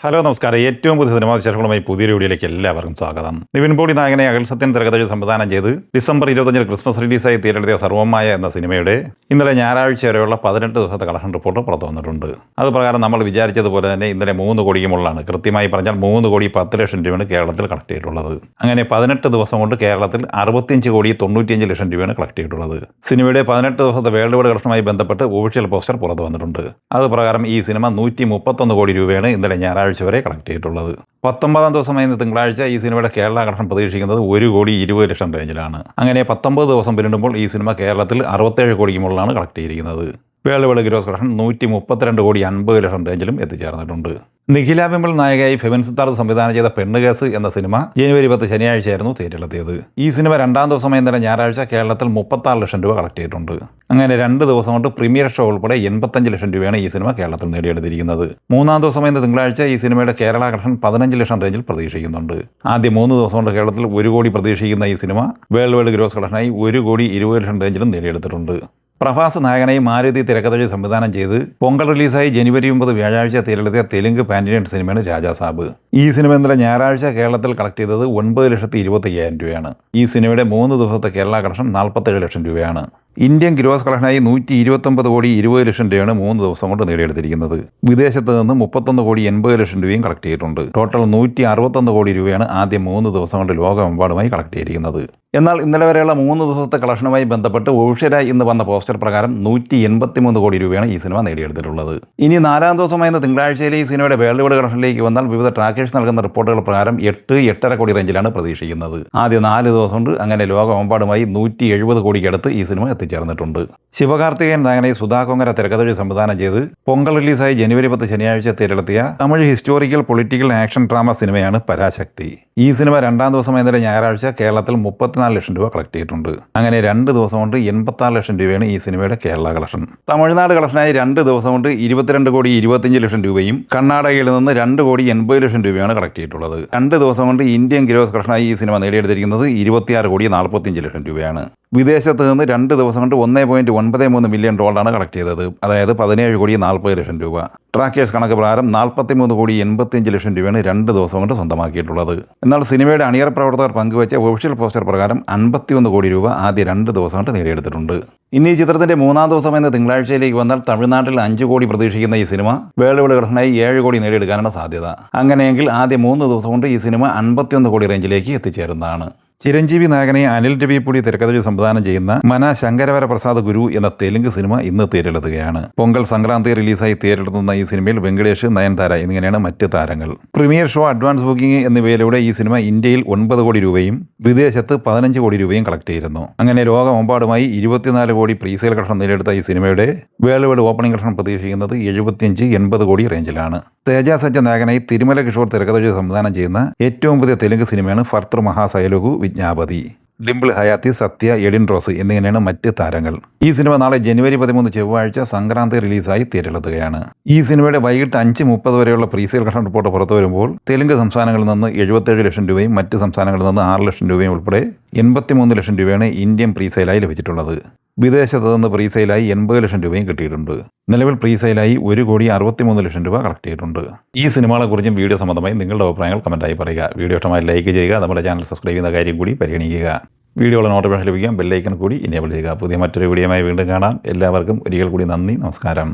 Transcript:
Hello നമസ്കാരം. ഏറ്റവും പുതിയ സിനിമാ വിശേഷങ്ങളുമായി പുതിയൊരു വീഡിയോയിലേക്ക് എല്ലാവർക്കും സ്വാഗതം. നിവിൻ പോളി നായകനെ അഖിൽ സത്യൻ തിരക്കഥയിൽ സംവിധാനം ചെയ്ത് ഡിസംബർ 25 ക്രിസ്മസ് റിലീസായി തിയേറ്ററെത്തിയ സർവമായ എന്ന സിനിമയുടെ ഇന്നലെ ഞായറാഴ്ച വരെയുള്ള 18 ദിവസത്തെ കളക്ഷൻ റിപ്പോർട്ട് പുറത്തു വന്നിട്ടുണ്ട്. അത് പ്രകാരം നമ്മൾ വിചാരിച്ചതുപോലെ തന്നെ ഇന്നലെ 3 കോടിക്ക് മുകളിലാണ്. കൃത്യമായി പറഞ്ഞാൽ 3 കോടി 10 ലക്ഷം രൂപയാണ് കേരളത്തിൽ കളക്ട് ചെയ്തിട്ടുള്ളത്. അങ്ങനെ 18 ദിവസം കൊണ്ട് കേരളത്തിൽ 65 കോടി 95 ലക്ഷം രൂപയാണ് കളക്ട് ചെയ്തിട്ടുള്ളത്. സിനിമയുടെ 18 ദിവസത്തെ വേൾഡ് വൈഡ് കളക്ഷനുമായി ബന്ധപ്പെട്ട് ഒഫീഷ്യൽ പോസ്റ്റർ പുറത്തു വന്നിട്ടുണ്ട്. അത് പ്രകാരം ഈ സിനിമ 131 കോടി രൂപയാണ് ഇന്നലെ ഞായറാഴ്ച വരെ കളക്ട് ചെയ്തിട്ടുള്ളത്. 19 ദിവസമായി തിങ്കളാഴ്ച ഈ സിനിമയുടെ കേരള കളക്ഷൻ പ്രതീക്ഷിക്കുന്നത് 1 കോടി 20 ലക്ഷം റേഞ്ചിലാണ്. അങ്ങനെ 19 ദിവസം പിന്നിടുമ്പോൾ ഈ സിനിമ കേരളത്തിൽ 67 കോടിക്ക് മുകളിലാണ് കളക്ട് ചെയ്തിരിക്കുന്നത്. വേൾഡ് വൈഡ് ഗ്രോസ് കളക്ഷൻ 132 കോടി 50 ലക്ഷം റേഞ്ചിലും എത്തിച്ചേർന്നിട്ടുണ്ട്. നിഖില വിമൽ നായകയായി ഫെവിൻ സിത്താർത്ത് സംവിധാനം ചെയ്ത പെണ്ണുകേസ് എന്ന സിനിമ ജനുവരി 10 ശനിയാഴ്ചയായിരുന്നു തിയേറ്ററിലെത്തിയത്. ഈ സിനിമ 2ാം ദിവസമായ ഇന്നലെ ഞായറാഴ്ച കേരളത്തിൽ 36 ലക്ഷം രൂപ കളക്ട് ചെയ്തിട്ടുണ്ട്. അങ്ങനെ 2 ദിവസം കൊണ്ട് പ്രീമിയർ ഷോ ഉൾപ്പെടെ 85 ലക്ഷം രൂപയാണ് ഈ സിനിമ കേരളത്തിൽ നേടിയെടുത്തിരിക്കുന്നത്. 3ാം ദിവസമായ തിങ്കളാഴ്ച ഈ സിനിമയുടെ കേരള കളക്ഷൻ 15 ലക്ഷം റേഞ്ചിൽ പ്രതീക്ഷിക്കുന്നുണ്ട്. ആദ്യ 3 ദിവസം കൊണ്ട് കേരളത്തിൽ 1 കോടി പ്രതീക്ഷിക്കുന്ന ഈ സിനിമ വേൾഡ് വൈഡ് ഗ്രോസ് കളക്ഷനായി 1 കോടി 20 ലക്ഷം റേഞ്ചിലും നേടിയെടുത്തിട്ടുണ്ട്. പ്രഭാസ് നായകനായി മാരുതി തിരക്കഥയിൽ സംവിധാനം ചെയ്ത് പൊങ്കൽ റിലീസായി ജനുവരി 9 വ്യാഴാഴ്ച തിയേറ്ററിലെത്തിയ തെലുങ്ക് പാൻഡിയൻ സിനിമയാണ് രാജാസാബ്. ഈ സിനിമ ഇന്നലെ ഞായറാഴ്ച കേരളത്തിൽ കളക്ട് ചെയ്തത് 9,25,000 രൂപയാണ്. ഈ സിനിമയുടെ 3 ദിവസത്തെ കേരള കളക്ഷൻ 47 ലക്ഷം രൂപയാണ്. ഇന്ത്യൻ ഗ്രോസ് കളക്ഷനായി 129 കോടി 20 ലക്ഷം രൂപയാണ് 3 ദിവസം കൊണ്ട് നേടിയെടുത്തിരിക്കുന്നത്. വിദേശത്ത് നിന്ന് 31 കോടി 80 ലക്ഷം രൂപയും കളക്ട് ചെയ്തിട്ടുണ്ട്. ടോട്ടൽ 161 കോടി രൂപയാണ് ആദ്യ 3 ദിവസം കൊണ്ട് ലോകമെമ്പാടുമായി കളക്ട് ചെയ്തിരിക്കുന്നത്. എന്നാൽ ഇന്നലെ വരെയുള്ള 3 ദിവസത്തെ കളക്ഷനുമായി ബന്ധപ്പെട്ട് ഒഫീഷ്യലായി ഇന്ന് വന്ന പോസ്റ്റർ പ്രകാരം 183 കോടി രൂപയാണ് ഈ സിനിമ നേടിയെടുത്തിട്ടുള്ളത്. ഇനി 4ാം ദിവസമായ തിങ്കളാഴ്ചയിലെ ഈ സിനിമയുടെ വേൾഡ് വൈഡ് കളക്ഷനിലേക്ക് വന്നാൽ വിവിധ ട്രാക്കേഴ്സ് നൽകുന്ന റിപ്പോർട്ടുകൾ പ്രകാരം 8-8.5 കോടി റേഞ്ചിലാണ് പ്രതീക്ഷിക്കുന്നത്. ആദ്യ 4 ദിവസം കൊണ്ട് അങ്ങനെ ലോകമെമ്പാടുമായി 170 കോടിക്കടുത്ത് ഈ സിനിമ എത്തിച്ചേർന്നിട്ടുണ്ട്. ശിവകാർത്തികേയൻ നായകനായി സുധാ കൊങ്ങര തിരക്കഥയിൽ സംവിധാനം ചെയ്ത് പൊങ്കൽ റിലീസായി ജനുവരി 10 ശനിയാഴ്ച തിയേറ്ററിലെത്തിയ Tamil historical political action drama സിനിമയാണ് പരാശക്തി. ഈ സിനിമ 2ാം ദിവസമായ ഞായറാഴ്ച കേരളത്തിൽ 34 ലക്ഷം രൂപ കളക്ട് ചെയ്തിട്ടുണ്ട്. അങ്ങനെ 2 ദിവസം കൊണ്ട് 86 ലക്ഷം രൂപയാണ് ഈ സിനിമയുടെ കേരള കളക്ഷൻ. തമിഴ്നാട് കളക്ഷനായി 2 ദിവസം കൊണ്ട് 22 കോടി 25 ലക്ഷം രൂപയും കർണാടകയിൽ നിന്ന് 2 കോടി 80 ലക്ഷം രൂപയാണ് കളക്ട് ചെയ്തിട്ടുള്ളത്. 2 ദിവസം കൊണ്ട് ഇന്ത്യൻ ഗ്രോസ് കളക്ഷനായി ഈ സിനിമ നേടിയെടുത്തിരിക്കുന്നത് 26 കോടി 45 ലക്ഷം രൂപയാണ്. വിദേശത്ത് നിന്ന് 2 ദിവസം കൊണ്ട് $1.93 മില്യൺ കളക്ട് ചെയ്തത്, അതായത് 17 കോടി 40 ലക്ഷം രൂപ. ട്രാക്കേഴ്സ് കണക്ക് പ്രകാരം 43 കോടി 85 ലക്ഷം രൂപയാണ് 2 ദിവസം കൊണ്ട് സ്വന്തമാക്കിയിട്ടുള്ളത്. എന്നാൽ സിനിമയുടെ അണിയറ പ്രവർത്തകർ പങ്കുവച്ച ഒഫീഷ്യൽ പോസ്റ്റർ പ്രകാരം 51 കോടി രൂപ ആദ്യ 2 ദിവസം കൊണ്ട് നേടിയെടുത്തിട്ടുണ്ട്. ഇനി ഈ ചിത്രത്തിന്റെ 3ാം ദിവസമെന്ന തിങ്കളാഴ്ചയിലേക്ക് വന്നാൽ തമിഴ്നാട്ടിൽ 5 കോടി പ്രതീക്ഷിക്കുന്ന ഈ സിനിമ വേൾഡ് വൈഡ് കളക്ഷനായി 7 കോടി നേടിയെടുക്കാനാണ് സാധ്യത. അങ്ങനെയെങ്കിൽ ആദ്യ 3 ദിവസം കൊണ്ട് ഈ സിനിമ 51 കോടി റേഞ്ചിലേക്ക് എത്തിച്ചേരുന്നതാണ്. ചിരഞ്ജീവി നായകനെ അനിൽ രവിപുടി തിരക്കഥയിൽ സംവിധാനം ചെയ്യുന്ന മന ശങ്കരവര പ്രസാദ് ഗുരു എന്ന തെലുങ്ക് സിനിമ ഇന്ന് തിയേറ്ററിലെത്തുകയാണ്. പൊങ്കൽ സംക്രാന്തി റിലീസായി തിയേറ്ററിലെത്തുന്ന ഈ സിനിമയിൽ വെങ്കടേഷ്, നയൻതാര എന്നിങ്ങനെയാണ് മറ്റ് താരങ്ങൾ. പ്രീമിയർ ഷോ, അഡ്വാൻസ് ബുക്കിംഗ് എന്നിവയിലൂടെ ഈ സിനിമ ഇന്ത്യയിൽ 9 കോടി രൂപയും വിദേശത്ത് 15 കോടി രൂപയും കളക്ട് ചെയ്തിരുന്നു. അങ്ങനെ ലോകമെമ്പാടുമായി 24 കോടി പ്രീസെയിൽ കളക്ഷൻ നേടിയെടുത്ത ഈ സിനിമയുടെ വേൾഡ് വൈഡ് ഓപ്പണിംഗ് കളക്ഷൻ പ്രതീക്ഷിക്കുന്നത് 75-80 കോടി റേഞ്ചിലാണ്. തേജ സജ്ജ നായകനായി തിരുമല കിഷോർ തിരക്കഥയിൽ സംവിധാനം ചെയ്യുന്ന ഏറ്റവും പുതിയ തെലുങ്ക് സിനിമയാണ് ഫർത്തർ മഹാസയലുഗു വിജ്ഞാപതി. ഡിംപിൾ ഹയാത്തി, സത്യ, എഡിൻ റോസ് എന്നിങ്ങനെയാണ് മറ്റ് താരങ്ങൾ. ഈ സിനിമ നാളെ ജനുവരി 13 ചൊവ്വാഴ്ച സംക്രാന്തി റിലീസായി തിയേറ്ററിലെത്തുകയാണ്. ഈ സിനിമയുടെ വൈകിട്ട് 5:30 വരെയുള്ള പ്രീസെയിൽ കളക്ഷൻ റിപ്പോർട്ട് പുറത്തു വരുമ്പോൾ തെലുങ്ക് സംസ്ഥാനങ്ങളിൽ നിന്ന് 77 ലക്ഷം രൂപയും മറ്റ് സംസ്ഥാനങ്ങളിൽ നിന്ന് 6 ലക്ഷം രൂപയും ഉൾപ്പെടെ 83 ലക്ഷം രൂപയാണ് ഇന്ത്യൻ പ്രീസെയിലായി ലഭിച്ചിട്ടുള്ളത്. വിദേശത്ത് നിന്ന് പ്രീസെയിലായി 80 ലക്ഷം രൂപയും കിട്ടിയിട്ടുണ്ട്. നിലവിൽ പ്രീസെയിലായി 1 കോടി 63 ലക്ഷം രൂപ കളക്ട് ചെയ്തിട്ടുണ്ട്. ഈ സിനിമകളെക്കുറിച്ചും വീഡിയോ സംബന്ധമായി നിങ്ങളുടെ അഭിപ്രായങ്ങൾ കമൻറ്റായി പറയുക. വീഡിയോ ഇഷ്ടമായി ലൈക്ക് ചെയ്യുക. നമ്മുടെ ചാനൽ സബ്സ്ക്രൈബ് ചെയ്യുന്ന കാര്യം കൂടി പരിഗണിക്കുക. വീഡിയോയുടെ നോട്ടിഫിക്കേഷൻ ലഭിക്കാൻ ബെല്ലൈക്കൺ കൂടി എനേബിൾ ചെയ്യുക. പുതിയ മറ്റൊരു വീഡിയോയുമായി വീണ്ടും കാണാം. എല്ലാവർക്കും ഒരിക്കൽ കൂടി നന്ദി, നമസ്കാരം.